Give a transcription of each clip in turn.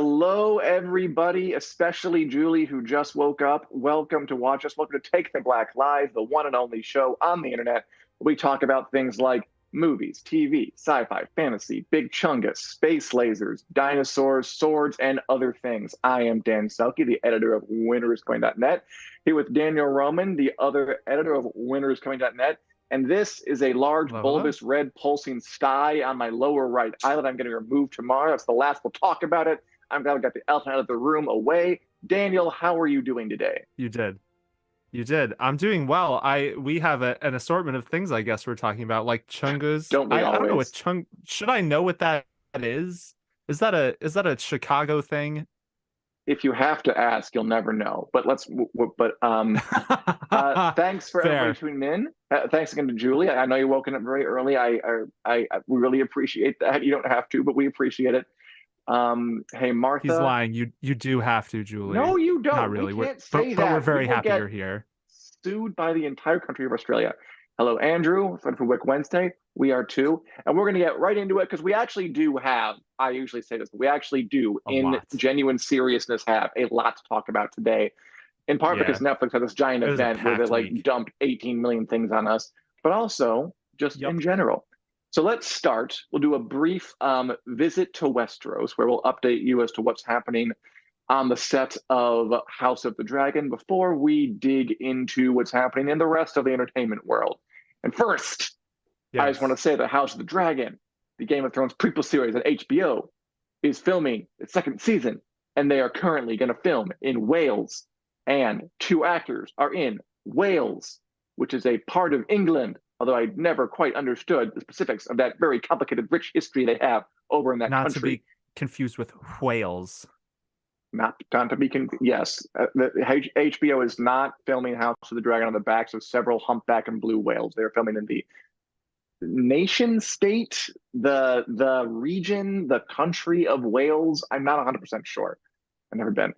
Hello, everybody, especially Julie, who just woke up. Welcome to watch us. Welcome to Take the Black Live, the one and only show on the internet where we talk about things like movies, TV, sci-fi, fantasy, big chungus, space lasers, dinosaurs, swords, and other things. I am Dan Selcke, the editor of winneriscoming.net, here with Daniel Roman, the other editor of winneriscoming.net. And this is a large, Hello, hello. bulbous, red, pulsing sty on my lower right eyelid. I'm getting removed tomorrow. That's the last we'll talk about it. I'm glad I got the elephant out of the room away. Daniel, how are you doing today? You did. You did. I'm doing well. We have an assortment of things I guess we're talking about, like chungus. Don't we I don't know what always? chung should I know what that is? Is that a Chicago thing? If you have to ask, you'll never know. But thanks for everybody Fair. tuning in. Thanks again to Julie. I know you're woken up very early. We really appreciate that. You don't have to, but we appreciate it. Hey, He's Martha. lying. You do have to, Julie. No, you Not don't. We really. We're can't say but we're that. We very will happy get you're here. sued by the entire country of Australia. Hello, Andrew, friend for WiC Wednesday. We are too. And we're going to get right into it because we actually do have, I usually say this, but we actually do, A in lot. genuine seriousness, have a lot to talk about today. In part because Yeah. Netflix had this giant It was a event where they packed like week. dumped 18 million things on us, but also just in Yep. general. So let's start. We'll do a brief visit to Westeros where we'll update you as to what's happening on the set of House of the Dragon before we dig into what's happening in the rest of the entertainment world. And first, I just want Yes. to say that House of the Dragon, the Game of Thrones prequel series at HBO, is filming its second season, and they are currently going to film in Wales. And two actors are in Wales, which is a part of England, although I never quite understood the specifics of that very complicated, rich history they have over in that Not to country. be confused with whales. Not to be yes, the HBO is not filming House of the Dragon on the backs of several humpback and blue whales. They're filming in the nation state, the region, the country of Wales. I'm not 100% sure. I've never been.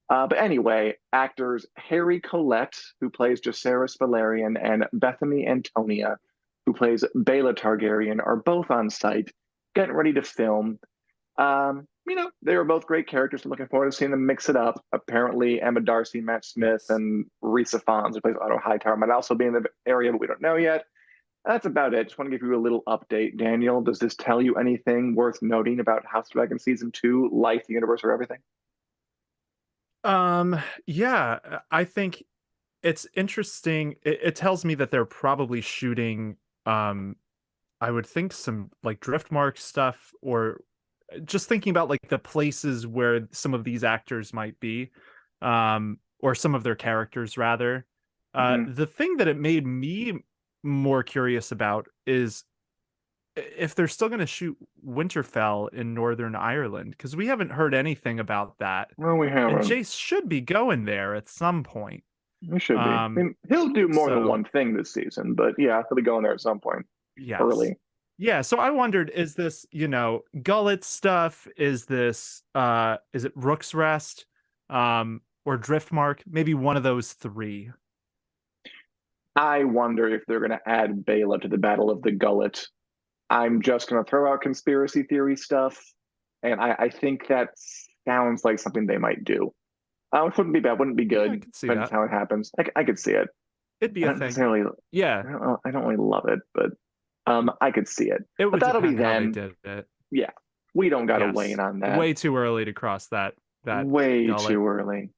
But anyway, actors Harry Collette, who plays Jacaerys Valerian, and Bethany Antonia, who plays Baela Targaryen, are both on site, getting ready to film. They were both great characters. I'm looking forward to seeing them mix it up. Apparently, Emma Darcy, Matt Smith, Yes. and Risa Fons, who plays Otto Hightower, might also be in the area, but we don't know yet. That's about it. Just want to give you a little update. Daniel, does this tell you anything worth noting about House of Dragon season two, life, the universe, or everything? Yeah, I think it's interesting. It tells me that they're probably shooting, I would think some like Driftmark stuff, or just thinking about like the places where some of these actors might be, or some of their characters rather. Hmm. The thing that it made me more curious about is if they're still going to shoot Winterfell in Northern Ireland, because we haven't heard anything about that. Well, we And haven't. Jace should be going there at some point. We should be. I Um, mean, he'll do more than so one thing this season, but yeah, he'll be going there at some point yes. early. Yeah, so I wondered, is this, Gullet stuff? Is it Rook's Rest? Or Driftmark? Maybe one of those three. I wonder if they're going to add Baela to the Battle of the Gullet. I'm just going to throw out conspiracy theory stuff, and I think that sounds like something they might do. Which wouldn't be bad, wouldn't be Yeah, I good. could see Depends that. how it happens. I could see it. It'd be I a don't thing. necessarily, Yeah, I don't really love it, but I could see it. it But would that'll be depend how they then. did it. Yeah, we don't got to weigh Yes. in on that. Way too early to cross that Way gullet. too early.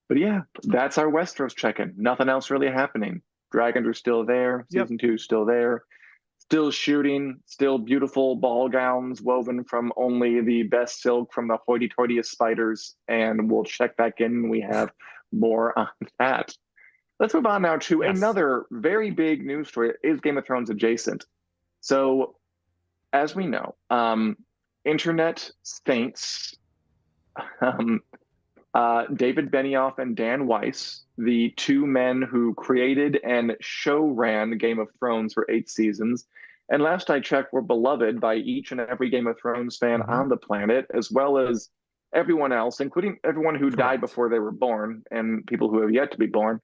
But yeah, that's our Westeros check-in. Nothing else really happening. Dragons are still there. Yep. Season two is still there. Still shooting. Still beautiful ball gowns woven from only the best silk from the hoity-toityest spiders. And we'll check back in when we have more on that. Let's move on now to Yes. another very big news story. It is Game of Thrones adjacent. So, as we know, internet saints, um, David Benioff and Dan Weiss, the two men who created and show ran Game of Thrones for 8 seasons, and last I checked, were beloved by each and every Game of Thrones fan Hmm. on the planet, as well as everyone else, including everyone who died Correct. before they were born and people who have yet to be born.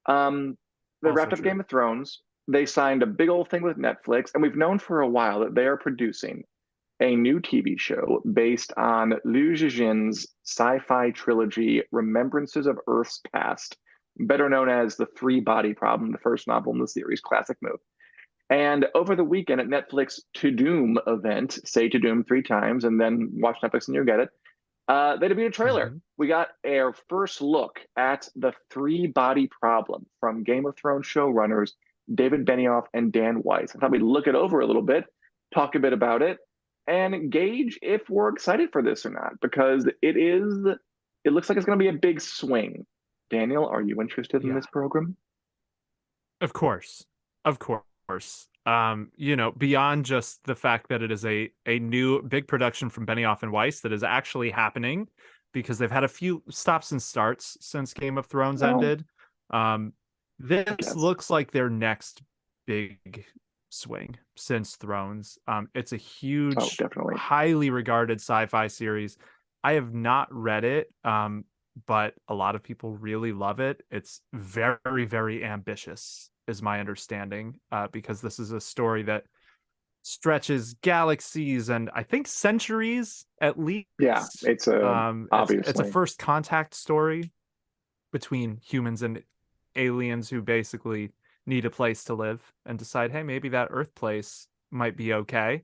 Um, they Also wrapped up true. Game of Thrones. They signed a big old thing with Netflix, and we've known for a while that they are producing a new TV show based on Liu Zhijin's sci-fi trilogy Remembrances of Earth's Past, better known as The Three-Body Problem, the first novel in the series, classic move. And over the weekend at Netflix To Doom event, say To Doom 3 times and then watch Netflix and you'll get it, they debuted a trailer. Mhm. We got our first look at the Three-Body Problem from Game of Thrones showrunners David Benioff and Dan Weiss. I thought we'd look it over a little bit, talk a bit about it, and gauge if we're excited for this or not, because it looks like it's going to be a big swing. Daniel, are you interested in Yeah. this program? Of course. Of course. Beyond just the fact that it is a new big production from Benioff and Weiss that is actually happening because they've had a few stops and starts since Game of Thrones Well, ended. This yes. looks like their next big swing since Thrones. It's a Oh, huge, definitely. highly regarded sci-fi series. I have not read it, but a lot of people really love it. It's very, very ambitious, is my understanding, because this is a story that stretches galaxies and I think centuries at least. Yeah, it's It's a obviously. first contact story between humans and aliens who basically need a place to live and decide, hey, maybe that Earth place might be okay.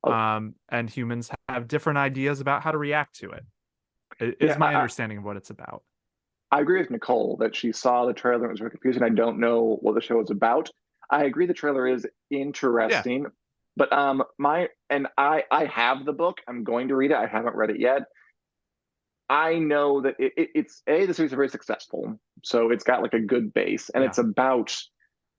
Oh, And humans have different ideas about how to react to it. yeah, Is my understanding of what it's about. I agree with Nicole that she saw the trailer and it was very confusing. I don't know what the show is about. I agree the trailer is Yeah. interesting, but I have the book. I'm going to read it. I haven't read it yet. I know that it's the series is very successful, so it's got like a good base, and Yeah. it's about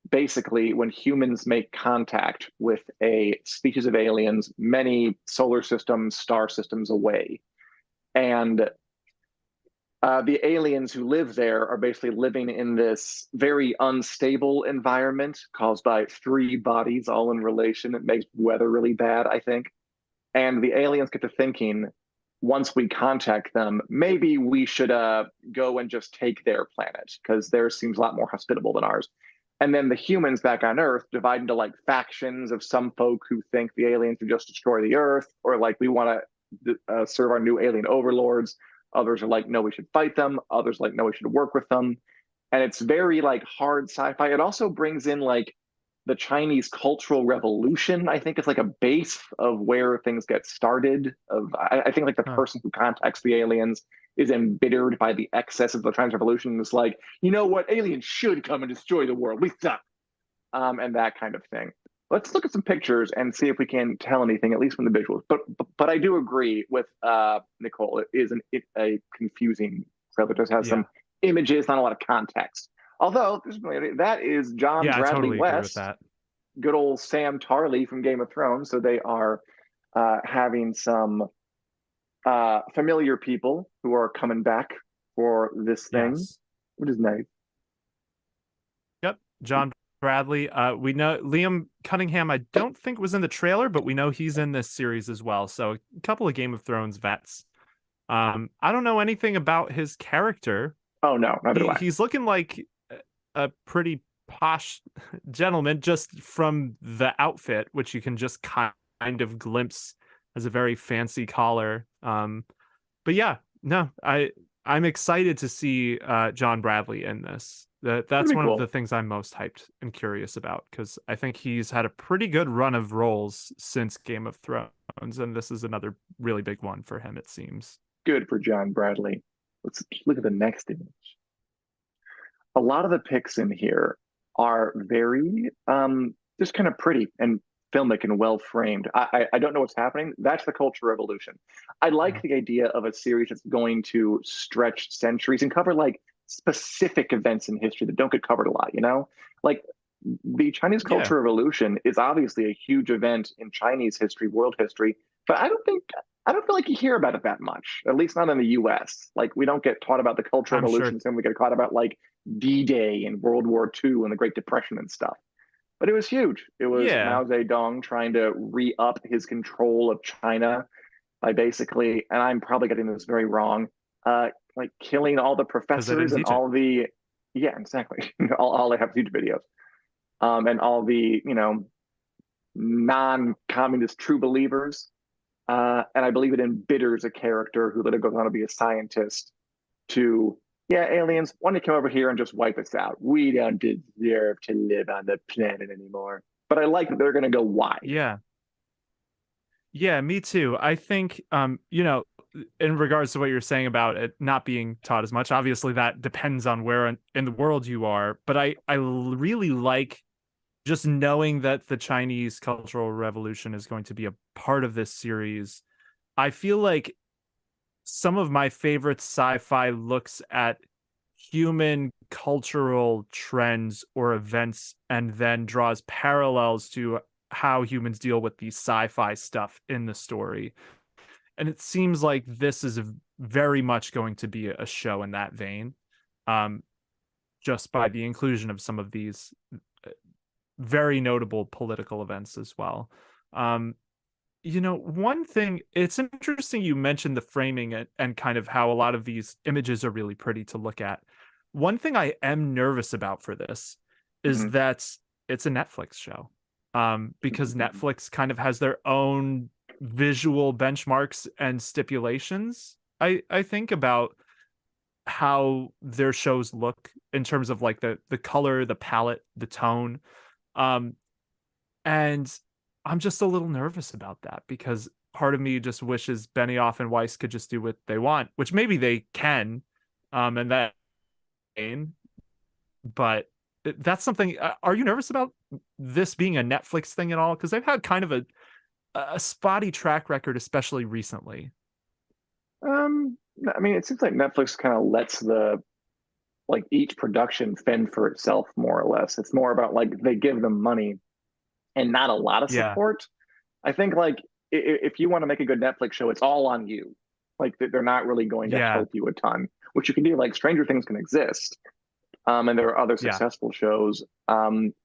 basically when humans make contact with a species of aliens many solar systems, star systems away, and the aliens who live there are basically living in this very unstable environment caused by three bodies all in relation. It makes weather really bad, I think. And the aliens get to thinking, once we contact them, maybe we should go and just take their planet because theirs seems a lot more hospitable than ours. And then the humans back on Earth divide into like factions of some folk who think the aliens would just destroy the Earth, or like we want to serve our new alien overlords. Others are like, no, we should fight them. Others like, no, we should work with them. And it's very like hard sci-fi. It also brings in like the Chinese Cultural Revolution. I think it's like a base of where things get started. I think like the Huh. person who contacts the aliens is embittered by the excess of the Chinese Revolution. And it's like, you know what? Aliens should come and destroy the world. We suck. And that kind of thing. Let's look at some pictures and see if we can tell anything, at least from the visuals. But I do agree with Nicole. It is a confusing trailer. It just has Yeah. some images, not a lot of context. Although that is John Yeah, I Bradley totally agree with West, that. good old Sam Tarley from Game of Thrones. So they are having some familiar people who are coming back for this thing, Yes. which is nice. Yep. John Bradley. We know Liam Cunningham, I don't think was in the trailer, but we know he's in this series as well. So a couple of Game of Thrones vets. I don't know anything about his character. Oh no, neither do I. He's looking like a pretty posh gentleman just from the outfit, which you can just kind of glimpse as a very fancy collar. But yeah, no, I'm excited to see John Bradley in this. That's Pretty one of the cool. things I'm most hyped and curious about because I think he's had a pretty good run of roles since Game of Thrones, and this is another really big one for him, it seems. Good for John Bradley. Let's look at the next image. A lot of the pics in here are very just kind of pretty and filmic and well framed. I don't know what's happening. That's the culture revolution. I like Yeah. the idea of a series that's going to stretch centuries and cover like specific events in history that don't get covered a lot, you know? Like the Chinese Yeah. Cultural Revolution is obviously a huge event in Chinese history, world history, but I don't feel like you hear about it that much, at least not in the US. Like we don't get taught about the Cultural I'm Revolution, sure. and we get taught about like D-Day and World War II and the Great Depression and stuff. But it was huge. It was Yeah, Mao Zedong trying to re-up his control of China by basically, and I'm probably getting this very wrong, like killing all the because they professors didn't and teach it. all the, yeah, exactly. all they have huge videos. And all the, non-communist true believers. and I believe it embitters a character who later goes on to be a scientist to, yeah, aliens, want to come over here and just wipe us out. We don't deserve to live on the planet anymore. But I like that they're going to go, why? Yeah. Yeah, me too. I think, in regards to what you're saying about it not being taught as much, obviously that depends on where in the world you are. But really like just knowing that the Chinese Cultural Revolution is going to be a part of this series. I feel like some of my favorite sci-fi looks at human cultural trends or events and then draws parallels to how humans deal with the sci-fi stuff in the story. And it seems like this is very much going to be a show in that vein, um, just by the inclusion of some of these very notable political events as well. Um, one thing, it's interesting you mentioned the framing and kind of how a lot of these images are really pretty to look at. One thing I am nervous about for this is Mhm. that it's a Netflix show. Because Netflix kind of has their own visual benchmarks and stipulations. I think about how their shows look in terms of like the color, the palette, the tone. Um, and I'm just a little nervous about that because part of me just wishes Benioff and Weiss could just do what they want, which maybe they can, and that, but that's something. Are you nervous about this being a Netflix thing at all? Because they've had kind of a spotty track record, especially recently. I mean, it seems like Netflix kind of lets the like each production fend for itself more or less. It's more about like they give them money and not a lot of Yeah, support. I think like if you want to make a good Netflix show, it's all on you. Like they're not really going to yeah, help you a ton, which you can do. Like Stranger Things can exist, and there are other yeah, successful shows.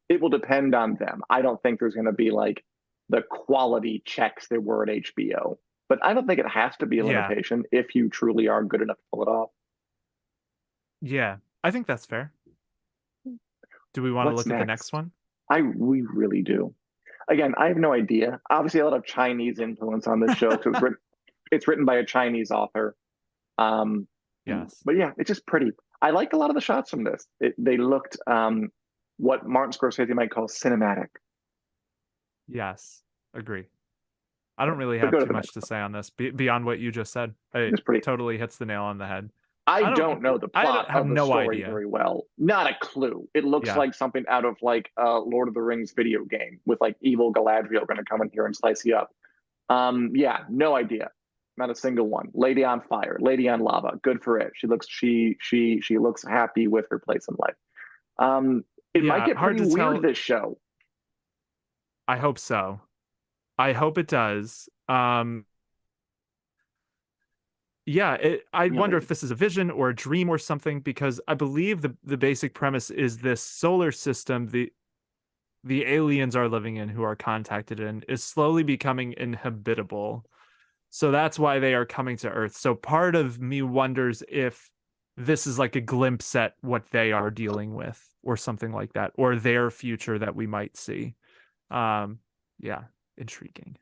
It will depend on them. I don't think there's going to be like the quality checks there were at HBO, but I don't think it has to be a yeah, limitation if you truly are good enough to pull it off. yeah. I think that's fair. Do we want to What's look at the next next? one? We really do. Again, I have no idea. Obviously, a lot of Chinese influence on this show because it's written by a Chinese author. Um, Yes, but yeah, it's just pretty. I liked a lot of the shots from this. They looked what Martin Scorsese might call cinematic. yes, agree. I don't really But have go to too the much next to one. say on this beyond what you just said. It It's pretty. totally hits the nail on the head. I I don't don't know the I don't plot have of the no story idea. very well. Not a clue. It looks Yeah. like something out of like a Lord of the Rings video game with like evil Galadriel going to come in here and slice you up. Yeah, no idea. Not a single one. Lady on fire, lady on lava. Good for it. She looks happy with her place in life. It might Yeah, get hard pretty to weird tell. this show. I hope so. I hope it does. Yeah, I wonder if Really. this is a vision or a dream or something because I believe the basic premise is this solar system the aliens are living in who are contacted in is slowly becoming inhabitable. So that's why they are coming to Earth. So part of me wonders if this is like a glimpse at what they are dealing with or something like that or their future that we might see. Um yeah, intriguing.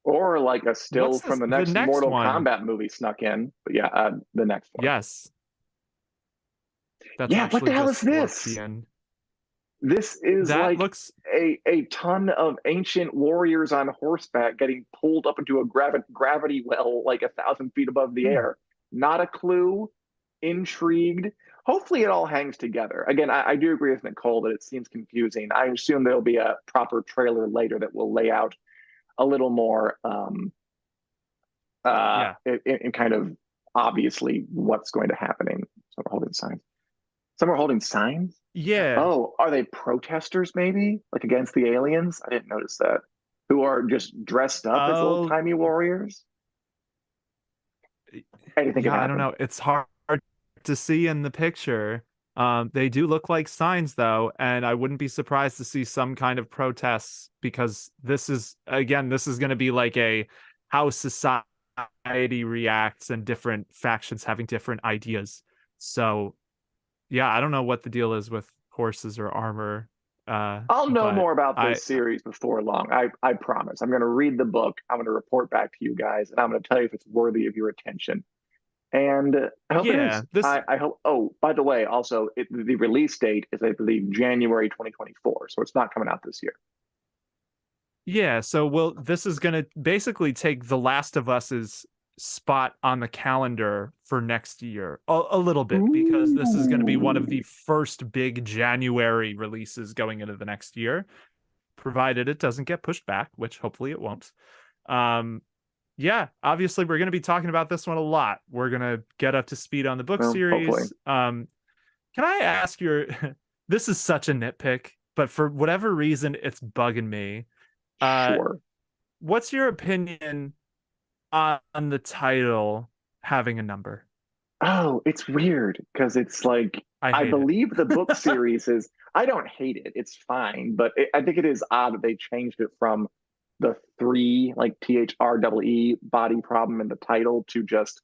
Or like a still What's from this the the next next Mortal one? Kombat movie snuck in. But yeah, the next one. Yes, that's Yeah, what actually the hell is just looked this? the end. This is That like looks a ton of ancient warriors on horseback getting pulled up into a gravity well like 1,000 feet above the hmm, air. Not a clue. Intrigued. Hopefully, it all hangs together. Again, I do agree with Nicole that it seems confusing. I assume there'll be a proper trailer later that will lay out a little more yeah. in kind of obviously what's going to happen. Some are holding signs. Some are holding signs. Yeah. Oh, are they protesters maybe? Like against the aliens? I didn't notice that. Who are just dressed up as old Oh, timey warriors? Anything could yeah, I don't happen. know. It's hard to see in the picture. They do look like signs though, and I wouldn't be surprised to see some kind of protests because this is again, this is going to be like a how society reacts and different factions having different ideas. So, yeah, I don't know what the deal is with horses or armor. I'll know But more about I this series before long. I promise. I'm going to read the book. I'm going to report back to you guys, and I'm going to tell you if it's worthy of your attention. And I hope it yeah, is. this I hope. Oh, by the way, also the release date is, I believe, January 2024. So it's not coming out this year. Yeah, so this is gonna basically take The Last of Us's spot on the calendar for next year a little bit, because this is going to be one of Ooh. the first big January releases going into the next year, provided it doesn't get pushed back, which hopefully it won't. Um, yeah, obviously we're going to be talking about this one a lot. We're going to get up to speed on the book Well, hopefully. series. Can I ask your this is such a nitpick, but for whatever reason it's bugging me. Uh, Sure. what's your opinion on the title having a number? Oh, it's weird because it's like I I hate it. believe the book series is. I don't hate it. It's fine, but I think it is odd that they changed it from the three, like THREE body problem in the title, to just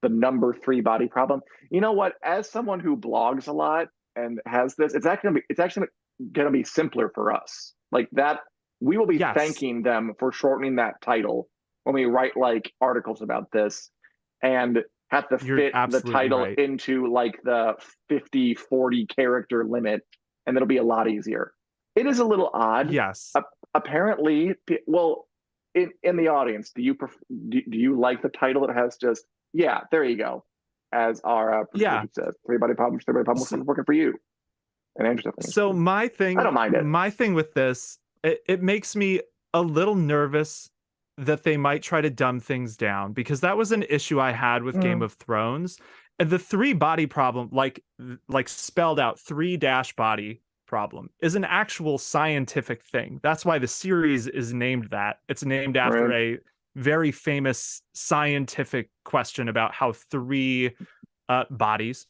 the number three body problem. You know what? As someone who blogs a lot and has this, it's actually gonna be simpler for us. Like that, we will be Yes, thanking them for shortening that title when we write like articles about this, and have to you're fit the absolutely title right. into like the 50-40 character limit, and it'll be a lot easier. It is a little odd. Yes. Apparently, well, in the audience, do you like the title that has just, yeah, there you go, as our Yeah. producer says, three body problems So, working for you, and Andrew definitely so too. my I don't thing mind it. my thing with this, it makes me a little nervous that they might try to dumb things down, because that was an issue I had with Game Mm. of Thrones. And the three body problem, like spelled out, three dash body problem, is an actual scientific thing. That's why the series is named that. It's named after Right. a very famous scientific question about how three bodies,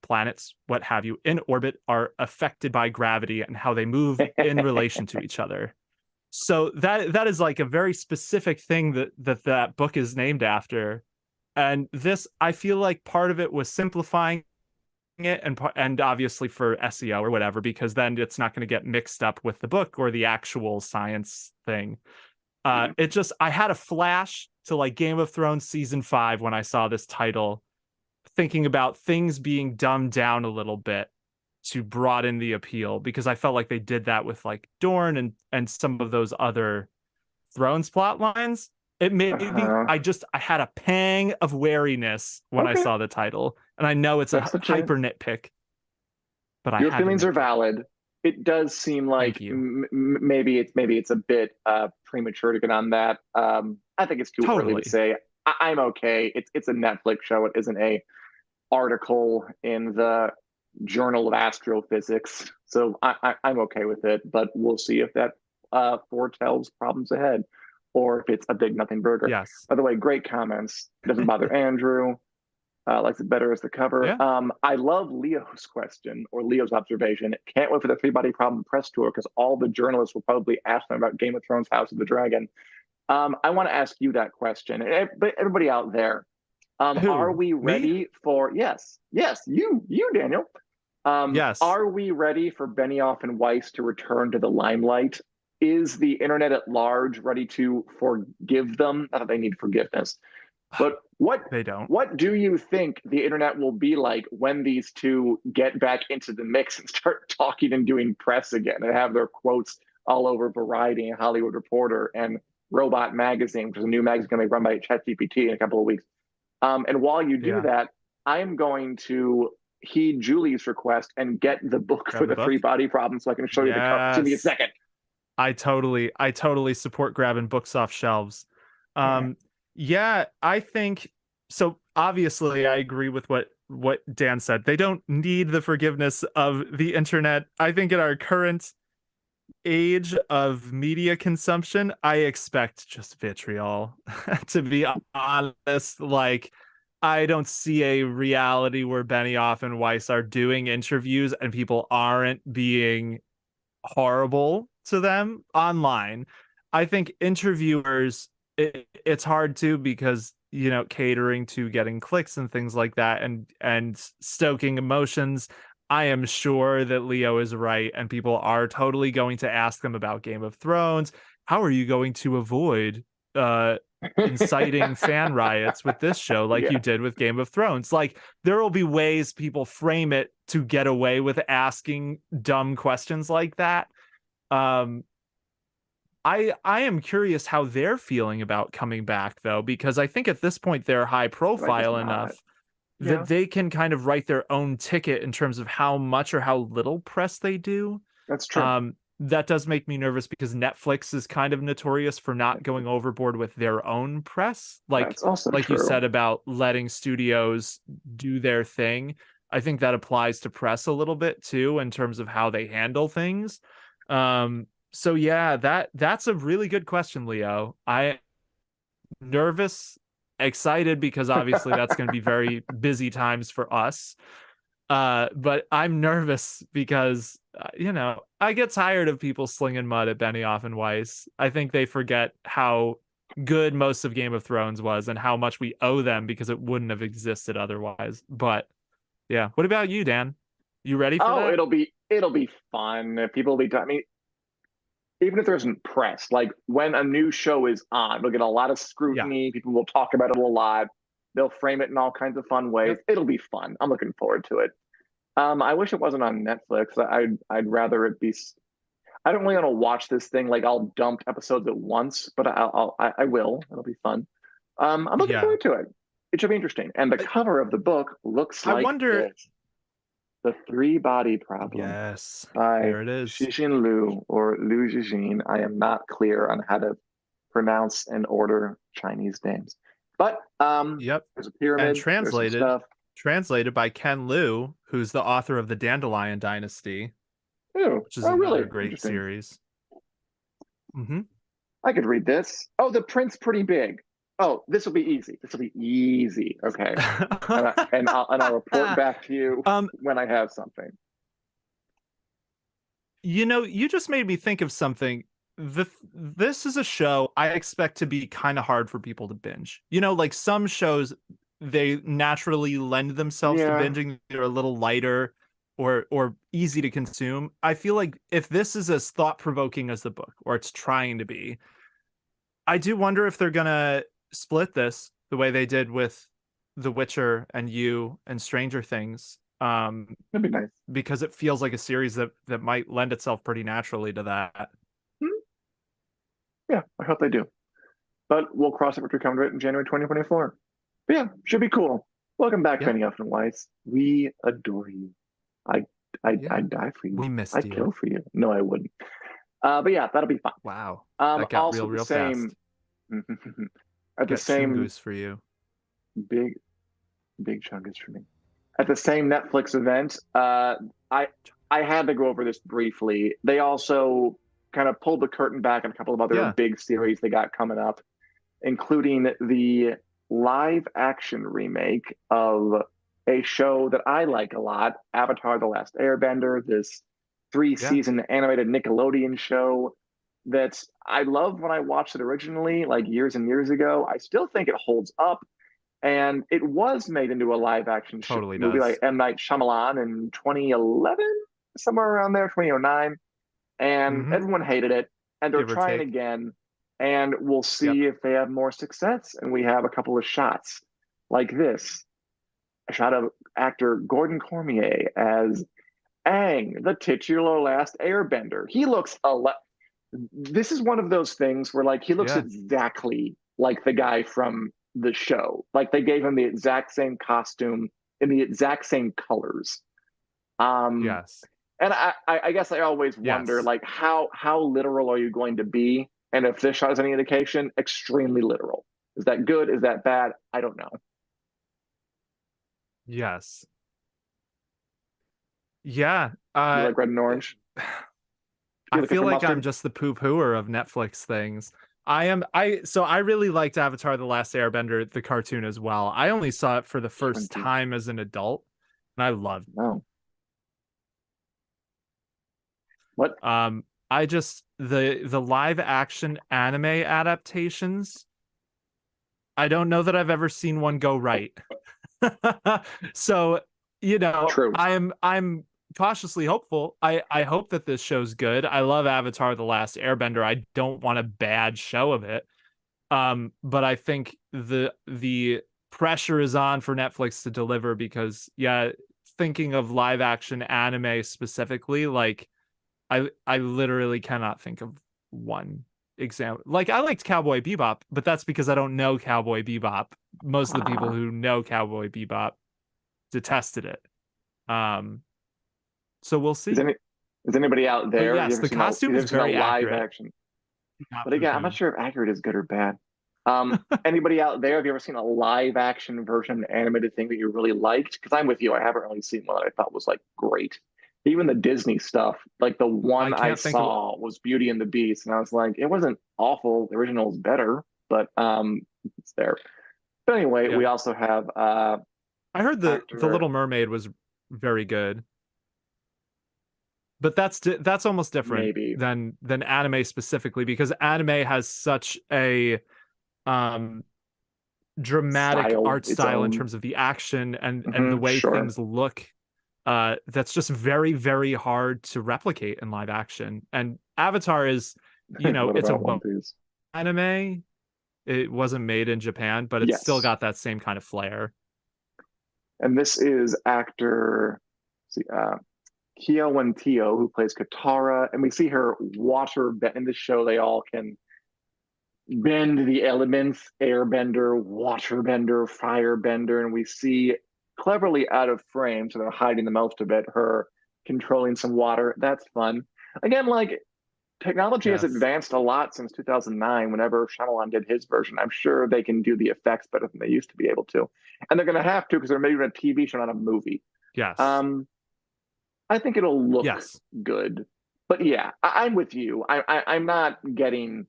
planets, what have you, in orbit are affected by gravity and how they move in relation to each other. So that is like a very specific thing that book is named after. And this, I feel like part of it was simplifying it, and obviously for SEO or whatever, because then it's not going to get mixed up with the book or the actual science thing. It just, I had a flash to like Game of Thrones season 5 when I saw this title, thinking about things being dumbed down a little bit to broaden the appeal, because I felt like they did that with like Dorne and some of those other Thrones plot lines. It made me, Uh-huh. I had a pang of wariness when I Okay, saw the title, and I know it's a that's legit. hyper nitpick, but I Your had to feelings are nitpick. valid. It does seem Thank like you. maybe it's a bit premature to get on that. I think it's too early to Totally. say. I'm okay. It's a Netflix show. It isn't a article in the Journal of Astrophysics, so I'm okay with it. But we'll see if that foretells problems ahead, or if it's a big nothing burger. Yes. By the way, great comments. Doesn't bother Andrew. Likes it better as the cover. Yeah. I love Leo's question, or Leo's observation. Can't wait for the three body problem press tour, because all the journalists will probably ask them about Game of Thrones House of the Dragon. I want to ask you that question. But everybody out there, are Who? we Me? ready for, yes, you, Daniel. Yes. Are we ready for Benioff and Weiss to return to the limelight? Is the internet at large ready to forgive them? Not that they need forgiveness, but They don't. what do you think the internet will be like when these two get back into the mix and start talking and doing press again, and have their quotes all over Variety and Hollywood Reporter and Robot Magazine, which is a new magazine going to be run by ChatGPT in a couple of weeks. And while you do Yeah. that, I am going to heed Julie's request and get the book for Grab the the three book. body problem so I can show you the cover. Give me a Yes. second. I totally support grabbing books off shelves. Um, yeah, I think so. Obviously, I agree with what Dan said. They don't need the forgiveness of the internet. I think in our current age of media consumption, I expect just vitriol. To be honest, like I don't see a reality where Benioff and Weiss are doing interviews and people aren't being horrible to them online. I think interviewers, it's hard to, because catering to getting clicks and things like that, and stoking emotions. I am sure that Leo is right, and people are totally going to ask them about Game of Thrones. How are you going to avoid uh inciting fan riots with this show like you Yeah, did with Game of Thrones? Like, there will be ways people frame it to get away with asking dumb questions like that. Um I am curious how they're feeling about coming back though, because I think at this point they're high like it's profile not. enough Yeah, that they can kind of write their own ticket in terms of how much or how little press they do. that's true. That does make me nervous because Netflix is kind of notorious for not going overboard with their own press. That's also Like you true. said about letting studios do their thing. I think that applies to press a little bit too in terms of how they handle things. So yeah, that's a really good question, Leo. I nervous, excited because obviously that's going to be very busy times for us. But I'm nervous because I get tired of people slinging mud at Benioff and Weiss. I think they forget how good most of Game of Thrones was and how much we owe them because it wouldn't have existed otherwise. But yeah, what about you, Dan? You ready for Oh, that? it'll be fun. People will be. I mean, even if there isn't press, like when a new show is on, they'll get a lot of Yeah. scrutiny. People will talk about it a lot. They'll frame it in all kinds of fun ways. Yep. It'll be fun. I'm looking forward to it. I wish it wasn't on Netflix. I'd rather it be. I don't really want to watch this thing like I'll dump episodes at once, but I will. It'll be fun. I'm looking Yeah. forward to it. It should be interesting. And the cover of the book looks I like wonder. this: The Three Body Problem Yes, by there it is. Xixin Liu or Liu Zhijin. I am not clear on how to pronounce and order Chinese names, but Yep. there's a And pyramid. There's some stuff. translated by Ken Liu, who's the author of the Dandelion Dynasty, Ooh, which is oh, another really great interesting. series. Hmm. I could read this. Oh, the print's pretty big. Oh, this will be easy. This will be easy. Okay, and I'll report back to you um, when I have something. you just made me think of something. This is a show I expect to be kind of hard for people to binge. Like some shows, they naturally lend themselves to Yeah, binging. They're a little lighter or easy to consume. I feel like if this is as thought-provoking as the book, or it's trying to be, I do wonder if they're gonna split this the way they did with The Witcher and You and Stranger Things. that'd be nice. Because it feels like a series that might lend itself pretty naturally to that. Hmm, yeah, I hope they do. But we'll cross it when we come to it in January 2024. But yeah, should be cool. Welcome back, Yeah, Benioff and Weiss. We adore you. I yeah. I'd die for you. We missed I'd you. kill for you. No, I wouldn't. But yeah, that'll be fun. Wow. That got Also real, the real same fast. at the Got same Chungus for you. big big chunk is for me. At the same Netflix event, I had to go over this briefly. They also kind of pulled the curtain back on a couple of other Yeah. big series they got coming up, including the live action remake of a show that I like a lot, Avatar: The Last Airbender, this three Yeah. season animated Nickelodeon show that I loved when I watched it originally, like years and years ago. I still think it holds up. And it was made into a live action Totally movie by does. M. Night Shyamalan in 2011, somewhere around there, 2009. And Mm-hmm. everyone hated it. And they're Give or trying take. again. And we'll Yep. see if they have more success. And we have a couple of shots like this, a shot of actor Gordon Cormier as Aang, the titular Last Airbender. He looks a lot. This is one of those things where, like, he looks Yeah. exactly like the guy from the show. Like, they gave him the exact same costume in the exact same colors. Um, Yes. and I guess I always wonder, Yes. like, how literal are you going to be? And if this shot is any indication, extremely literal. Is that good? Is that bad? I don't know. Yes. Yeah. You like red and orange? You I looking feel for like I'm mustard? just the poo-pooer of Netflix things. I really liked Avatar: The Last Airbender, the cartoon as well. I only saw it for the first 20. time as an adult, and I loved No. What? it. I just the live action anime adaptations, I don't know that I've ever seen one go right. So, True. I'm cautiously hopeful. I hope that this show's good. I love Avatar: The Last Airbender. I don't want a bad show of it. But I think the pressure is on for Netflix to deliver because yeah, thinking of live action anime specifically, like I literally cannot think of one example. Like I liked Cowboy Bebop, but that's because I don't know Cowboy Bebop. Most of the people who know Cowboy Bebop detested it. Um, so we'll Is see. any is anybody out But there? yes, the costume You is ever seen a very live accurate. action? Not But for again, I'm not Coon. sure if accurate is good or bad. Anybody out there? Have you ever seen a live action version animated thing that you really liked? Because I'm with you. I haven't really seen one that I thought was like great. Even the Disney stuff, like the I one I can't think of. saw was Beauty and the Beast, and I was like, it wasn't awful. The original is better, but it's there. But anyway, we Yeah, also have I heard the actor Little Mermaid was very good, but that's almost different maybe than anime specifically because anime has such a um dramatic style art its style in own. terms of the action and the way Sure. things look. That's just very very hard to replicate in live action. And Avatar is, What it's about a One Piece? anime. It wasn't made in Japan, but it's still Yes. got that same kind of flair. And this is actor, let's see, Kyo Tio, who plays Katara, and we see her water in this show. They all can bend the elements: airbender, waterbender, firebender, and we see cleverly out of frame, so they're hiding the most of it. Her controlling some water. That's fun. Again, like technology has Yes. advanced a lot since 2009. Whenever Shyamalan did his version, I'm sure they can do the effects better than they used to be able to, and they're going to have to because they're making a TV show, not a movie. Yes. Um, I think it'll look Yes. good, but yeah, I'm with you. I'm not getting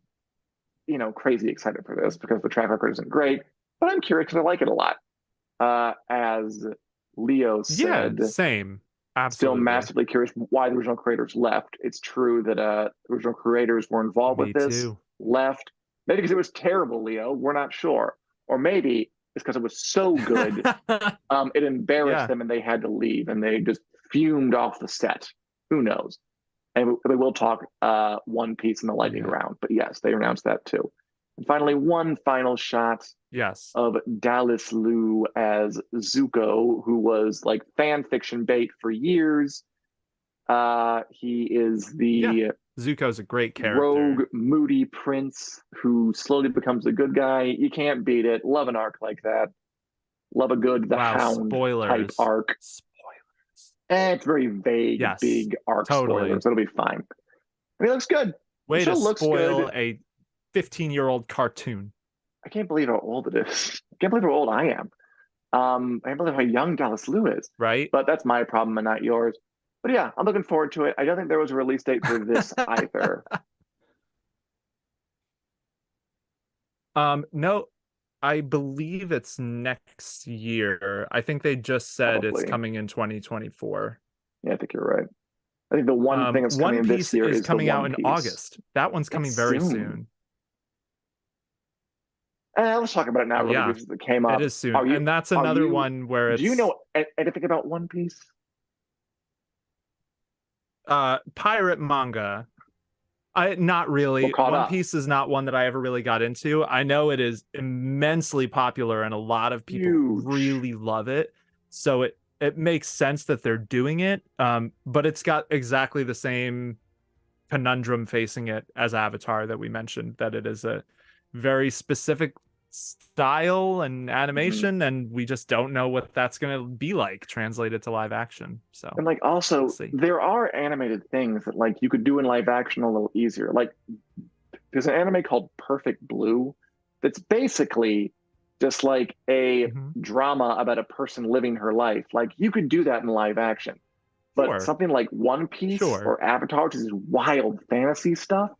crazy excited for this because the track record isn't great, but I'm curious because I like it a lot. As Leo Yeah, said, same. still Absolutely. massively curious why the original creators left. It's true that the original creators were involved with Me this, too. left, maybe because it was terrible, Leo. We're not sure. Or maybe it's because it was so good, it embarrassed Yeah. them and they had to leave and they just fumed off the set. Who knows? And we will talk One Piece in the lightning Yeah. round. But yes, they announced that too. And finally, one final shot Yes. of Dallas Liu as Zuko, who was like fan fiction bait for years. He is Yeah. the Zuko's a great rogue, character. moody prince who slowly becomes a good guy. You can't beat it. Love an arc like that. Love a good The Wow, Hound type spoilers. arc. Spoilers. It's very vague, Yes. big arc Totally. spoilers. It'll be fine. I mean, it looks good. The Way show to looks good. spoil a 15-year-old cartoon, I can't believe how old it is. I can't believe how old I am. I can't believe how young Dallas Liu is. right? But that's my problem and not yours. But yeah, I'm looking forward to it. I don't think there was a release date for this either. No, I believe it's next year. I think they just said it's Probably. coming in 2024. Yeah, I think you're right. I think the one thing that's One coming this Piece year is is the coming out One in Piece. August. That one's That's coming very soon. soon. Let's talk about it now, really, Yeah, because it came it up. is soon. Are you? And that's Are another you? one where Do you it's know anything about One Piece? pirate manga. I not Well, really. caught One up. Piece is not one that I ever really got into. I know it is immensely popular and a lot of people Huge. really love it. So it makes sense that they're doing it. But it's got exactly the same conundrum facing it as Avatar that we mentioned, that it is a very specific style and Mhm. animation, and we just don't know what that's going to be like translated to live action. So And like we'll also see. there are animated things that like you could do in live action a little easier. Like there's an anime called Perfect Blue that's basically just like a Hmm. drama about a person living her life. Like you could do that in live action. But Sure, something like One Piece sure. or Avatar, which is wild fantasy stuff,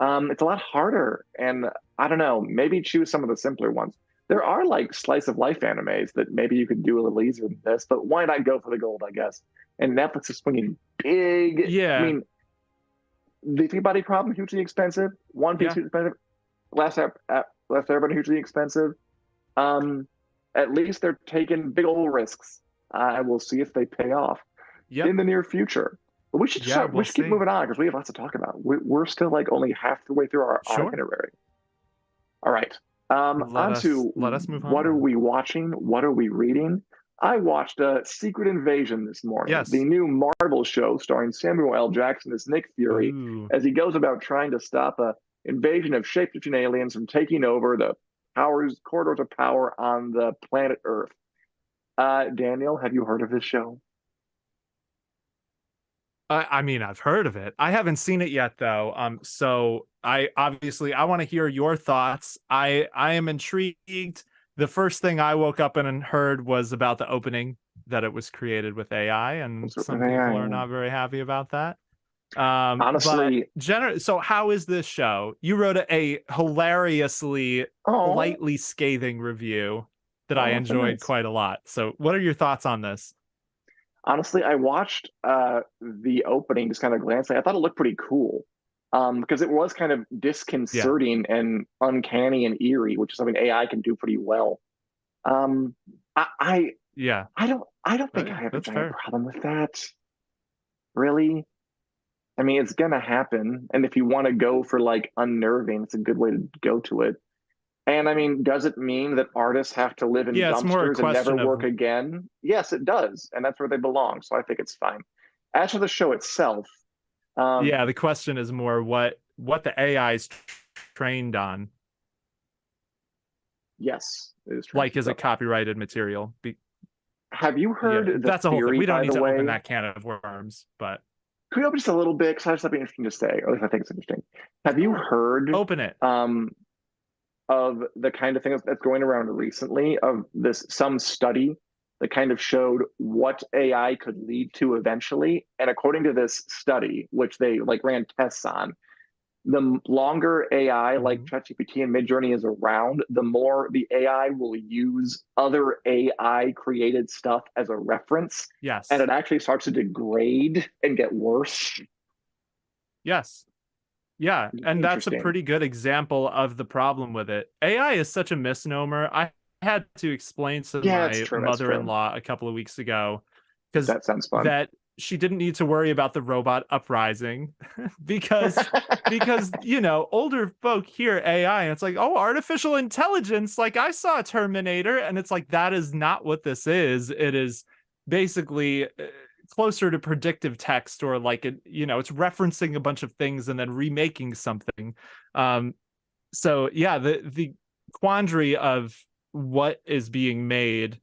it's a lot harder. And I don't know, maybe choose some of the simpler ones. There are like slice of life animes that maybe you could do a little easier than this, but why not go for the gold, I guess? And Netflix is swinging big. I Yeah, mean, the Three Body Problem, hugely expensive. One Piece, yeah. hugely expensive. Last Airbender, hugely expensive. Um, at least they're taking big old risks. I will see if they pay off. in the near future. But we should Yeah, we we'll should keep see. moving on because we have lots to talk about. We're still like only half the way through our Sure. itinerary. All right. Let On to us move on what are then. we watching? What are we reading? I watched Secret Invasion this morning, Yes. the new Marvel show starring Samuel L. Jackson as Nick Fury, Ooh. as he goes about trying to stop a invasion of shapeshifting aliens from taking over the corridors of power on the planet Earth. Daniel, have you heard of this show? I mean, I've heard of it. I haven't seen it yet, though. So I want to hear your thoughts. I am intrigued. The first thing I woke up and heard was about the opening, that it was created with AI, and some people are not very happy about that. Honestly, so how is this show? You wrote a hilariously, lightly scathing review that I enjoyed quite a lot. So what are your thoughts on this? Honestly, I watched the opening, just kind of glancing. I thought it looked pretty cool because it was kind of disconcerting and uncanny and eerie, which is something AI can do pretty well. Um, I don't think I have a giant problem with that. Really, I mean, it's gonna happen, and if you want to go for like unnerving, it's a good way to go to it. And I mean, does it mean that artists have to live in dumpsters and never work again? Yes, it does. And that's where they belong. So I think it's fine. As for the show itself, the question is more what the AI is trained on. Yes, it is. Like, is it copyrighted material? Have you heard that's a whole thing. We don't need to open that can of worms, but could we open just a little bit? Because I just thought it'd be interesting to say, or at least I think it's interesting. Have you heard open it? Of the kind of thing that's going around recently of some study that kind of showed what AI could lead to eventually. And according to this study, which they like ran tests on, the longer AI like ChatGPT and Midjourney is around, the more the AI will use other AI created stuff as a reference. Yes. And it actually starts to degrade and get worse. Yes. Yeah, and that's a pretty good example of the problem with it. AI is such a misnomer. I had to explain to my mother-in-law a couple of weeks ago because that sounds fun. That she didn't need to worry about the robot uprising because older folk hear AI and it's like, oh, artificial intelligence. Like I saw Terminator, and it's like that is not what this is. It is basically closer to predictive text, or like it's referencing a bunch of things and then remaking something. So yeah, the quandary of what is being made,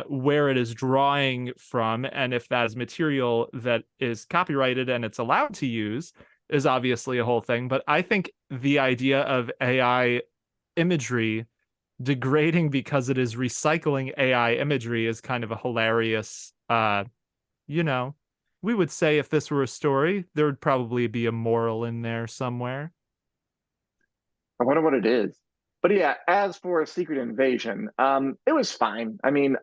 where it is drawing from, and if that is material that is copyrighted and it's allowed to use, is obviously a whole thing. But I think the idea of AI imagery degrading because it is recycling AI imagery is kind of a hilarious we would say if this were a story, there would probably be a moral in there somewhere. I wonder what it is. But yeah, as for a Secret Invasion, it was fine. I mean,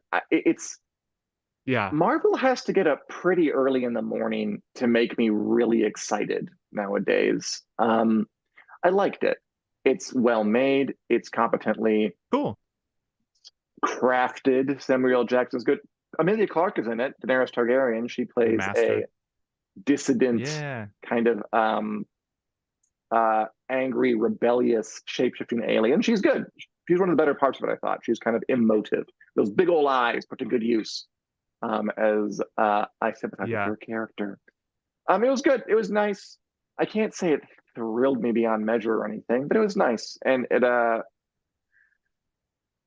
Marvel has to get up pretty early in the morning to make me really excited nowadays. I liked it. It's well made. It's competently crafted. Samuel L. Jackson's good. Amelia Clarke is in it. Daenerys Targaryen. She plays a dissident, kind of angry, rebellious, shape-shifting alien. She's good. She's one of the better parts of it, I thought. She's kind of emotive. Those big old eyes put to good use. As I sympathize with her character. It was good. It was nice. I can't say it thrilled me beyond measure or anything, but it was nice. And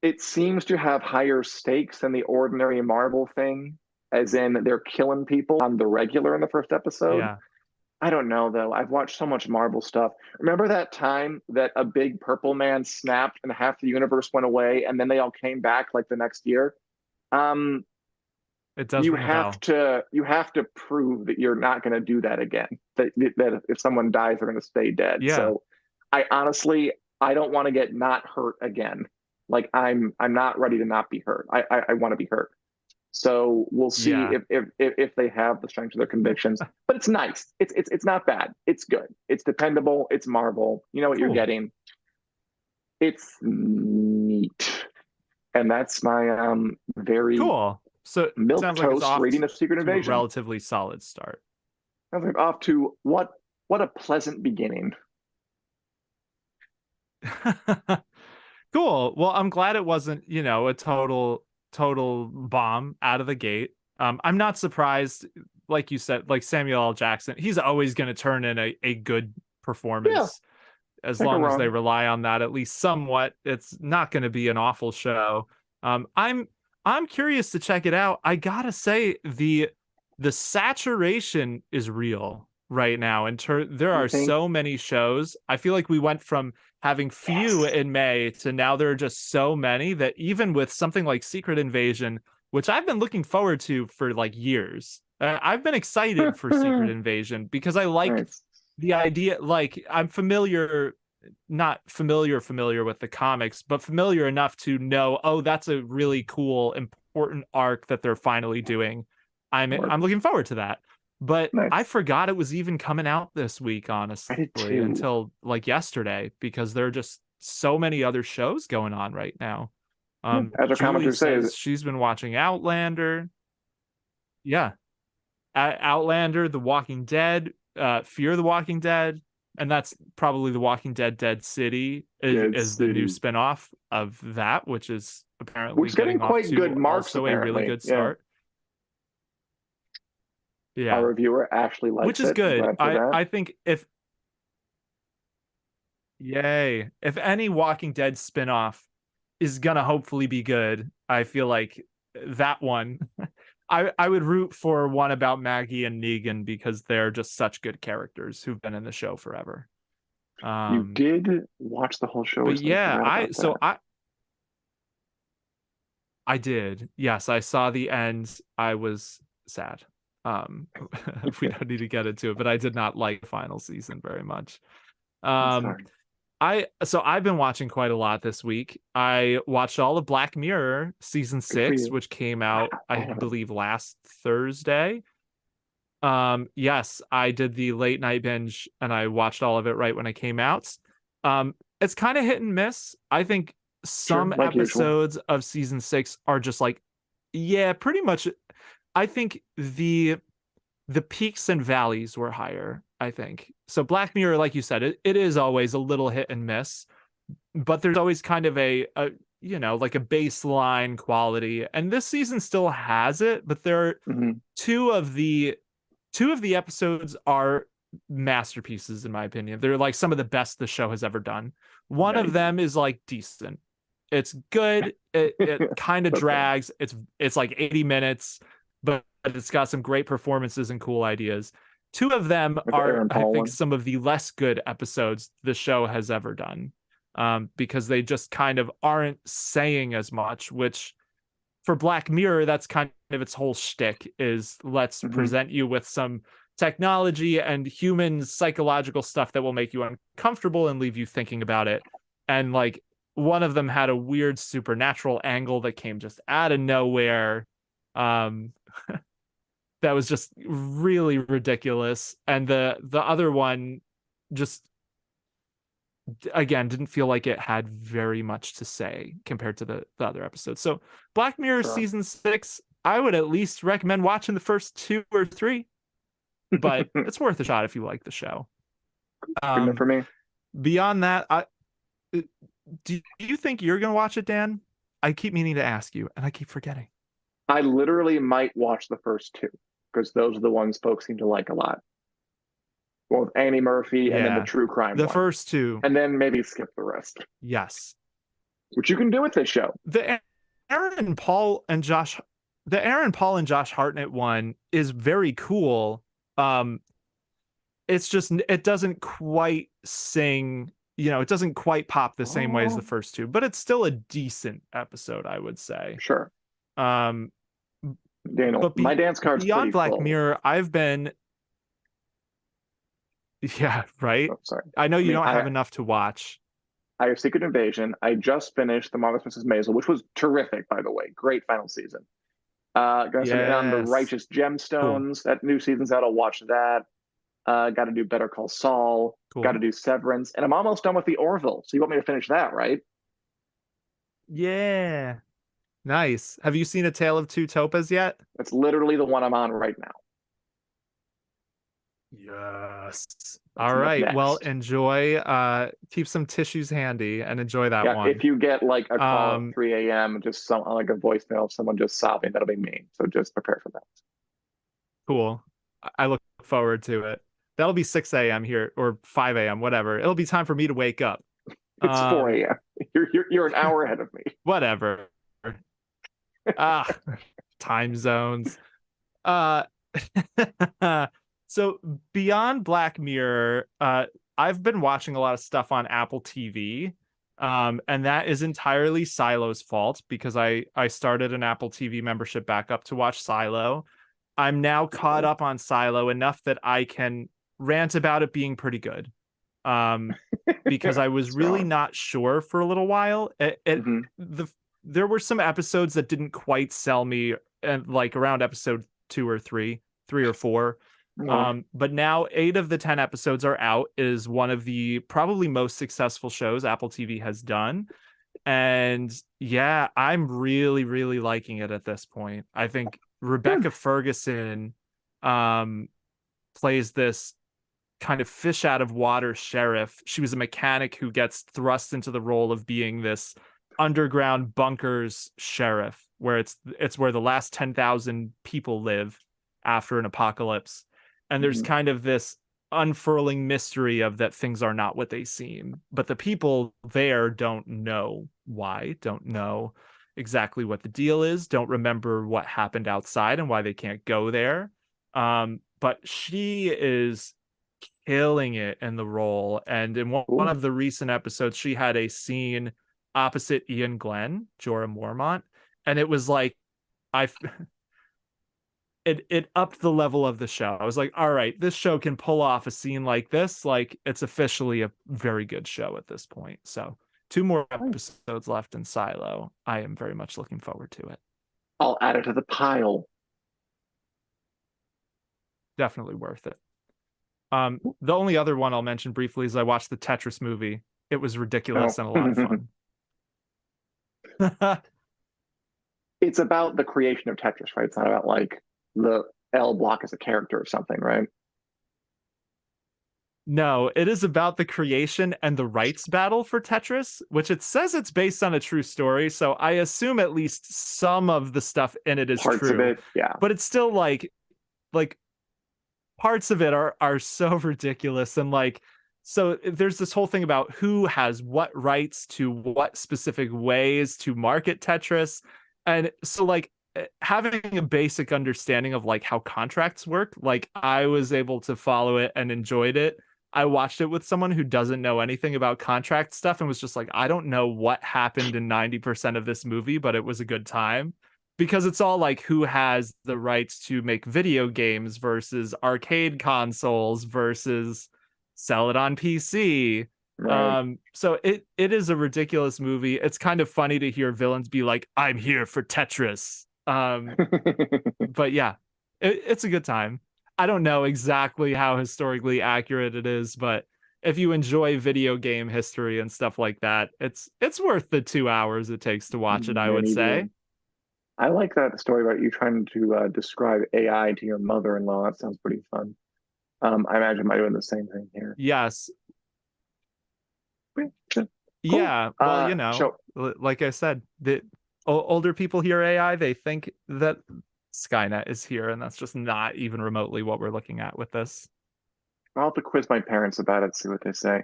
it seems to have higher stakes than the ordinary Marvel thing, as in they're killing people on the regular in the first episode. Yeah. I don't know, though. I've watched so much Marvel stuff. Remember that time that a big purple man snapped and half the universe went away, and then they all came back like the next year? It does. You have to prove that you're not going to do that again. That if someone dies, they're going to stay dead. Yeah. So I don't want to get not hurt again. Like I'm not ready to not be hurt. I want to be hurt. So we'll see if they have the strength of their convictions. But it's nice. It's not bad. It's good. It's dependable. It's Marvel. You know what you're getting. It's neat. And that's my very So it Milk sounds like it's Toast off reading of Secret to a Invasion. relatively solid start. Sounds like off to what a pleasant beginning. Cool. Well, I'm glad it wasn't, a total bomb out of the gate. I'm not surprised, like you said, like Samuel L. Jackson, he's always going to turn in a good Yeah, performance as can't go long as they wrong. rely on that at least somewhat. It's not going to be an awful show. I'm curious to check it out. I gotta say the saturation is real right now. There You are think? so many shows. I feel like we went from having few Yes. in May to now there are just so many that even with something like Secret Invasion, which I've been looking forward to for like years, I've been excited for Secret Invasion because I like Nice. the idea. Like I'm not familiar with the comics, but familiar enough to know, oh, that's a really cool, important arc that they're finally doing. I'm looking forward to that. But I Nice. forgot it was even coming out this week, I did honestly, too. until like yesterday, because there are just so many other shows going on right now. Yeah. As our Julie commenters say, is says she's been watching Outlander. Yeah, Outlander, The Walking Dead, Fear the Walking Dead, and that's probably The Walking Dead Dead City Dead is the new City, spinoff of that, which is apparently which is getting getting off quite to good marks also a really apparently. good Yeah, start. our Yeah, reviewer Ashley which likes is it. I'm good. glad for that. I think if any Walking Dead spinoff is gonna hopefully be good, I feel like that one I would root for one about Maggie and Negan because they're just such good characters who've been in the show forever. You Um, did watch the whole show but recently. yeah, Forgot about that. I did. Yes, I saw the end. I was sad. Um, we don't need to get into it, but I did not like the final season very much. I'm Um, sorry. I've been watching quite a lot this week. I watched all of Black Mirror season Good for 6, you. which came Wow, out, I I haven't. believe, last Thursday. Yes, I did the late night binge and I watched all of it right when it came out. It's kind of hit and miss. I think Sure, some like usual. episodes of season 6 are just like, yeah, pretty much. I think the peaks and valleys were higher, I think. So Black Mirror, like you said, it is always a little hit and miss, but there's always kind of a like a baseline quality. And this season still has it, but there are Hmm. two of the two of the episodes are masterpieces in my opinion. They're like some of the best the show has ever done. One of Nice. them is like decent. It's good. It kind of Okay. drags. It's like 80 minutes, but it's got some great performances and cool ideas. Two of them With the are, Aaron I Paul think, one. some of the less good episodes the show has ever done. Because they just kind of aren't saying as much, which for Black Mirror, that's kind of its whole shtick is let's Hmm. present you with some technology and human psychological stuff that will make you uncomfortable and leave you thinking about it. And like one of them had a weird supernatural angle that came just out of nowhere. Um, that was just really ridiculous. And the other one just again didn't feel like it had very much to say compared to the other episodes. So Black Mirror Sure. season 6, I would at least recommend watching the first 2 or 3, but Good it's worth a shot if you like the show. enough Um, for me. beyond that, do you think you're gonna watch it, Dan? I keep meaning to ask you, and I keep forgetting. I literally might watch the first two because those are the ones folks seem to like a lot. Well, with Annie Murphy and then the Yeah, true crime the one, first 2, and then maybe skip the rest, yes. which you can do with this show. The Aaron Paul and Josh, the Aaron Paul and Josh Hartnett one is very cool. Um, it's just it doesn't quite sing, it doesn't quite pop the same way as the Oh, first 2, but it's still a decent episode, I would say. sure. Um, Daniel, but my dance card's beyond pretty Black full. Mirror, I've been yeah, right. Oh, sorry. I know I you mean, don't I have enough to watch. I have Secret Invasion. I just finished The Marvelous Mrs. Maisel, which was terrific, by the way. Great final season. Gonna start on The Yes, Righteous cool, Gemstones. That new season's out. I'll watch that. Got to do Better Call Saul. Got to cool. do Severance, and I'm almost done with The Orville. So you want me to finish that, right? Yeah. Nice. Have you seen A Tale of Two Topas yet? That's literally the one I'm on right now. Yes. That's All up right. Well, next. enjoy. Keep some tissues handy and enjoy that Yeah, if one. you get like a call at Um, 3 a.m., just some like a voicemail of someone just sobbing, that'll be me. So just prepare for that. cool. I look forward to it. That'll be 6 a.m. here or 5 a.m., whatever. It'll be time for me to wake up. It's 4 Um, a.m. You're an hour ahead of me. whatever. Ah, time zones. Uh so beyond Black Mirror, I've been watching a lot of stuff on Apple TV. And that is entirely Silo's fault because I started an Apple TV membership back up to watch Silo. I'm now caught up on Silo enough that I can rant about it being pretty good. Um, because I was really Strong. not sure for a little while. Hmm. There were some episodes that didn't quite sell me, and like around episode two or three or four. No. But now 8 of the 10 episodes are out. It is one of the probably most successful shows Apple TV has done. And yeah, I'm really, really liking it at this point. I think Good. Rebecca Ferguson um, plays this kind of fish out of water sheriff. She was a mechanic who gets thrust into the role of being this underground bunkers sheriff, where it's where the last 10,000 people live after an apocalypse. And there's Hmm. kind of this unfurling mystery of that things are not what they seem, but the people there don't know why, don't know exactly what the deal is, don't remember what happened outside and why they can't go there. But she is killing it in the role. And in one Cool. of the recent episodes, she had a scene opposite Ian Glenn, Jorah Mormont, and it was like I it upped the level of the show. I was like, all right, this show can pull off a scene like this. Like it's officially a very good show at this point. So 2 more Nice. episodes left in Silo. I am very much looking forward to it. I'll add it to the pile. Definitely worth it. The only other one I'll mention briefly is I watched the Tetris movie. It was ridiculous No. and a lot of fun. It's about the creation of Tetris, right? It's not about like the L block as a character or something, right? No, it is about the creation and the rights battle for Tetris, which it says it's based on a true story. So I assume at least some of the stuff in it is Parts of true, it, yeah. but it's still like parts of it are so ridiculous and like so there's this whole thing about who has what rights to what specific ways to market Tetris. And so like having a basic understanding of like how contracts work, like I was able to follow it and enjoyed it. I watched it with someone who doesn't know anything about contract stuff and was just like, I don't know what happened in 90% of this movie, but it was a good time because it's all like who has the rights to make video games versus arcade consoles versus sell it on PC. Right. So it is a ridiculous movie. It's kind of funny to hear villains be like, I'm here for Tetris. But yeah, it's a good time. I don't know exactly how historically accurate it is, but if you enjoy video game history and stuff like that, it's worth the 2 hours it takes to watch it, I would Many say. do. I like that story about you trying to describe AI to your mother-in-law. That sounds pretty fun. I imagine I'm doing the same thing here. Yes. Cool. Yeah. Well, So like I said, the older people hear AI, they think that Skynet is here, and that's just not even remotely what we're looking at with this. I'll have to quiz my parents about it, see what they say.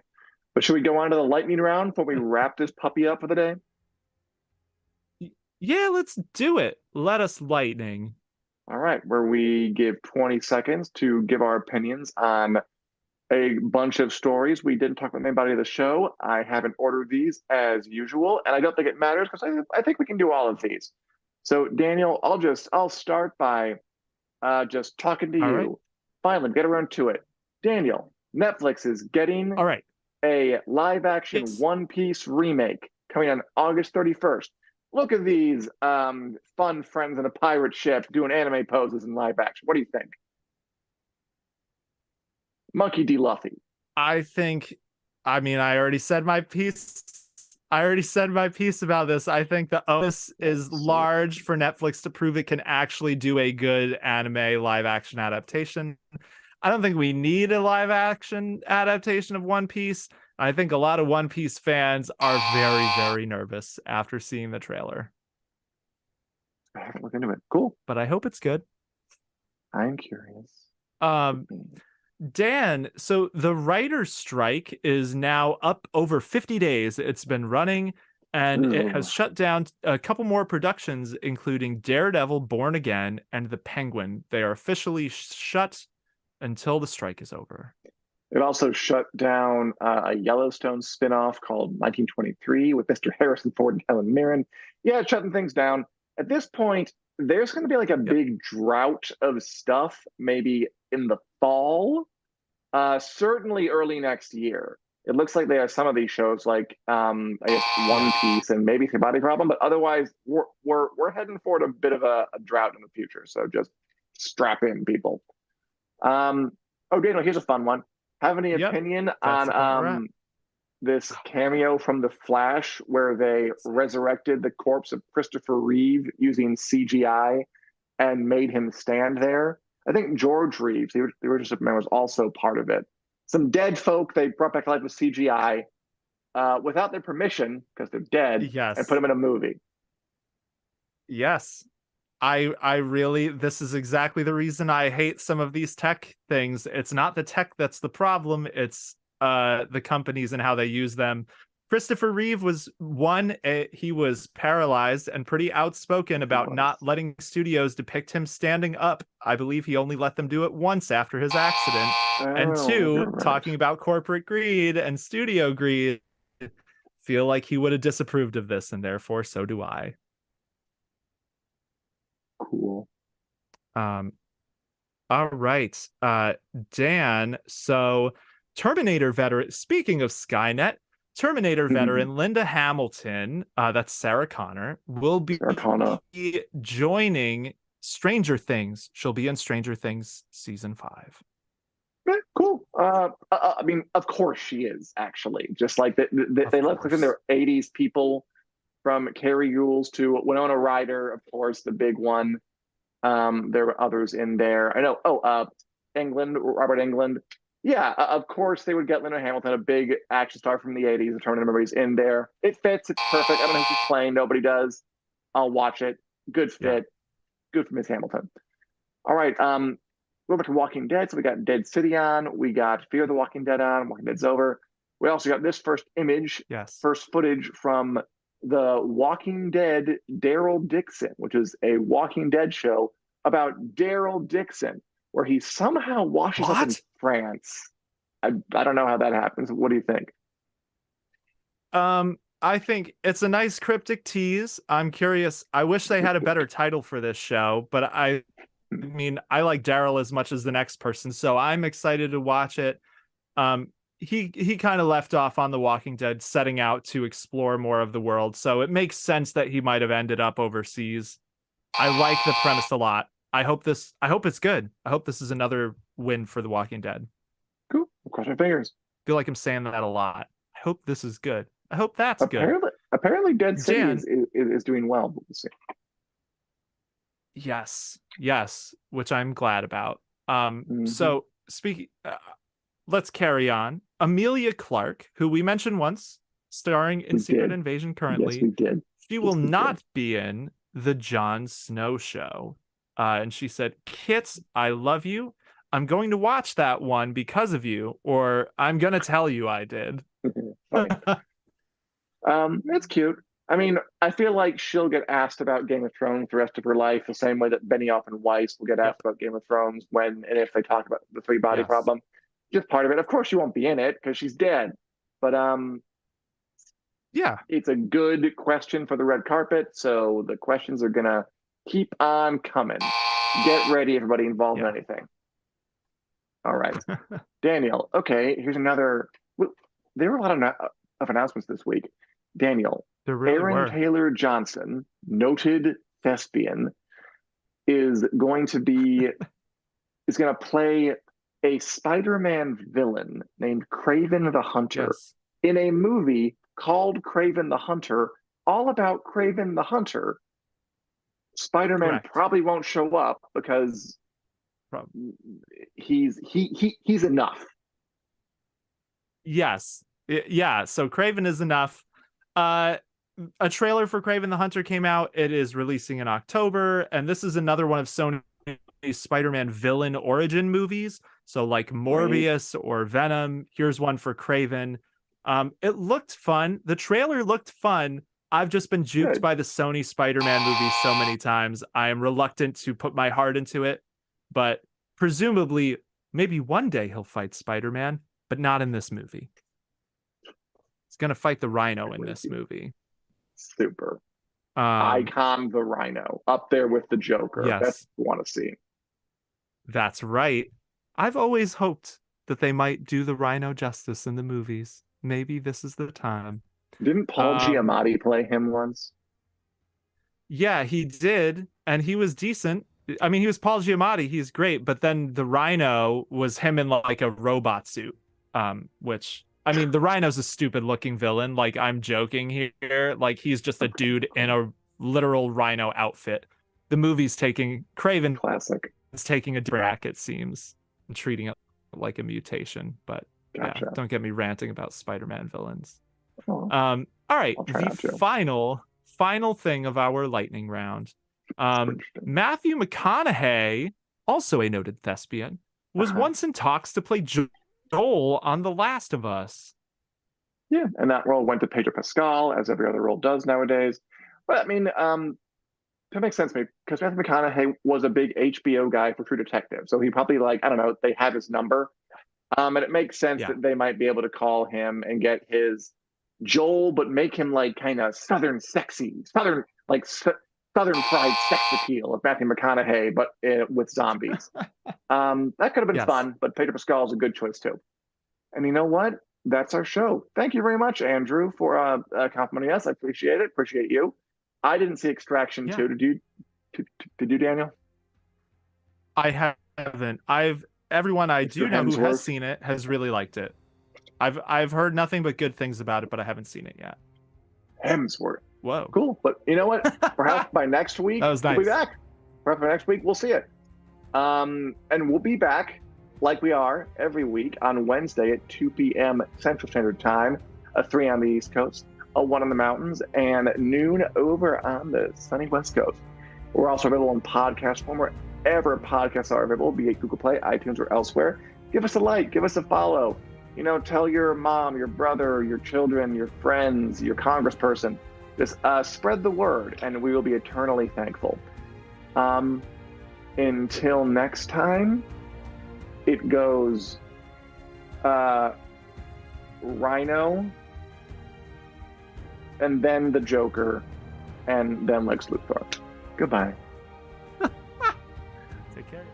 But should we go on to the lightning round before we wrap this puppy up for the day? Yeah, let's do it. Let us lightning. All right, where we give 20 seconds to give our opinions on a bunch of stories. We didn't talk about anybody of the show. I haven't ordered these as usual, and I don't think it matters because I think we can do all of these. So, Daniel, I'll start by just talking to All right. you. Finally, get around to it. Daniel, Netflix is getting All right. a live action Yes. One Piece remake coming on August 31st. Look at these fun friends in a pirate ship doing anime poses in live action. What do you think? Monkey D. Luffy. I think, I mean, I already said my piece I already said my piece about this. I think the onus is large for Netflix to prove it can actually do a good anime live action adaptation. I don't think we need a live action adaptation of One Piece. I think a lot of One Piece fans are very, very nervous after seeing the trailer. I haven't looked into it. Cool. But I hope it's good. I'm curious. Dan, so the writer's strike is now up over 50 days. It's been running, and it has shut down a couple more productions, including Daredevil, Born Again, and The Penguin. They are officially shut until the strike is over. It also shut down a Yellowstone spinoff called 1923 with Mr. Harrison Ford and Helen Mirren. Yeah, it's shutting things down. At this point, there's going to be like a big drought of stuff, maybe in the fall, certainly early next year. It looks like they have some of these shows, like I guess One Piece and maybe Body Problem, but otherwise we're heading for a bit of a drought in the future. So just strap in, people. Oh, Daniel, here's a fun one. Have any opinion on this cameo from The Flash where they resurrected the corpse of Christopher Reeve using CGI and made him stand there? I think George Reeves, the original Superman, was also part of it. Some dead folk they brought back to life with CGI without their permission, because they're dead, and put them in a movie. Yes. I really, this is exactly the reason I hate some of these tech things. It's not the tech that's the problem. It's the companies and how they use them. Christopher Reeve was one, he was paralyzed and pretty outspoken about not letting studios depict him standing up. I believe he only let them do it once after his accident. And two, talking about corporate greed and studio greed, feel like he would have disapproved of this, and therefore so do I. Cool. All right. Dan, so Terminator veteran, speaking of Skynet, Terminator veteran Linda Hamilton, that's Sarah Connor, will be joining Stranger Things. She'll be in Stranger Things season 5. Cool. I mean, of course she is, actually. Just like they left within their 80s people, from Carrie Yules to Winona Ryder, of course, the big one. There were others in there. I know. Robert Englund. Yeah, of course they would get Linda Hamilton, a big action star from the 80s, the Terminator movies, in there. It fits. It's perfect. I don't know who she's playing. Nobody does. I'll watch it. Good fit. Yeah. Good for Miss Hamilton. All right. We're back to Walking Dead. So we got Dead City on. We got Fear the Walking Dead on. Walking Dead's over. We also got this first footage from the Walking Dead Daryl Dixon, which is a Walking Dead show about Daryl Dixon, where he somehow washes up in France. I don't know how that happens. What do you think? I think it's a nice cryptic tease. I'm curious. I wish they had a better title for this show, but I mean, I like Daryl as much as the next person, so I'm excited to watch it. He kind of left off on The Walking Dead, setting out to explore more of the world, so it makes sense that he might have ended up overseas. I like the premise a lot. I hope it's good. I hope this is another win for The Walking Dead. Cool. Cross my fingers. I feel like I'm saying that a lot. I hope this is good. I hope that's good. Apparently Dead City is doing well. But we'll see. Yes, which I'm glad about. So speaking, let's carry on. Amelia Clarke, who we mentioned once, starring in Secret Invasion currently. Yes, we did. She will not be in the Jon Snow show. And she said, "Kits, I love you. I'm going to watch that one because of you, or I'm going to tell you I did." That's cute. I mean, I feel like she'll get asked about Game of Thrones the rest of her life, the same way that Benioff and Weiss will get asked about Game of Thrones when and if they talk about the three-body problem. Just part of it. Of course, she won't be in it because she's dead. But it's a good question for the red carpet, so the questions are gonna keep on coming. Get ready, everybody involved in anything. All right, Daniel. Okay, here's another. There were a lot of announcements this week. Daniel, Aaron Taylor Johnson, noted thespian, is going to play a Spider-Man villain named Kraven the Hunter in a movie called Kraven the Hunter, all about Kraven the Hunter, Spider-Man Correct. probably won't show up because he's enough. Yes. Yeah. So Kraven is enough. A trailer for Kraven the Hunter came out. It is releasing in October, and this is another one of Sony's Spider-Man villain origin movies. So like Morbius or Venom. Here's one for Kraven. It looked fun. The trailer looked fun. I've just been juked by the Sony Spider-Man movies so many times. I am reluctant to put my heart into it, but presumably, maybe one day he'll fight Spider-Man, but not in this movie. He's gonna fight the Rhino in this movie. Super. Icon the Rhino, up there with the Joker. Yes. That's what I want to see. That's right. I've always hoped that they might do the Rhino justice in the movies. Maybe this is the time. Didn't Paul Giamatti play him once? Yeah, he did, and he was decent. I mean, he was Paul Giamatti. He's great, but then the Rhino was him in like a robot suit, which, I mean, the Rhino's a stupid-looking villain. Like, I'm joking here. Like, he's just a dude in a literal Rhino outfit. The movie's taking Kraven. Classic. It's taking a brack, it seems, and treating it like a mutation. But yeah, don't get me ranting about Spider-Man villains. Oh, all right, the final thing of our lightning round. Matthew McConaughey, also a noted thespian, was once in talks to play Joel on The Last of Us. Yeah, and that role went to Pedro Pascal, as every other role does nowadays. But I mean, that makes sense to me because Matthew McConaughey was a big HBO guy for True Detective, so he probably I don't know, they have his number, and it makes sense that they might be able to call him and get his Joel, but make him like kind of southern sexy, southern fried sex appeal of Matthew McConaughey, but with zombies. That could have been fun, but Pedro Pascal is a good choice too. And you know what? That's our show. Thank you very much, Andrew, for complimenting us. I appreciate it. Appreciate you. I didn't see Extraction 2. Did you, Daniel? I haven't. Everyone I do know who has seen it has really liked it. I've heard nothing but good things about it, but I haven't seen it yet. Hemsworth. Whoa. Cool. But you know what? Perhaps by next week, that was nice. We'll be back. Perhaps by next week, we'll see it. And we'll be back like we are every week on Wednesday at 2 p.m. Central Standard Time, 3 on the East Coast, 1 on the mountains, and noon over on the sunny West Coast. We're also available in podcast form wherever podcasts are available, be it Google Play, iTunes, or elsewhere. Give us a like, give us a follow. You know, tell your mom, your brother, your children, your friends, your congressperson. Just spread the word, and we will be eternally thankful. Until next time, it goes Rhino, and then the Joker, and then Lex Luthor. Goodbye. Take care.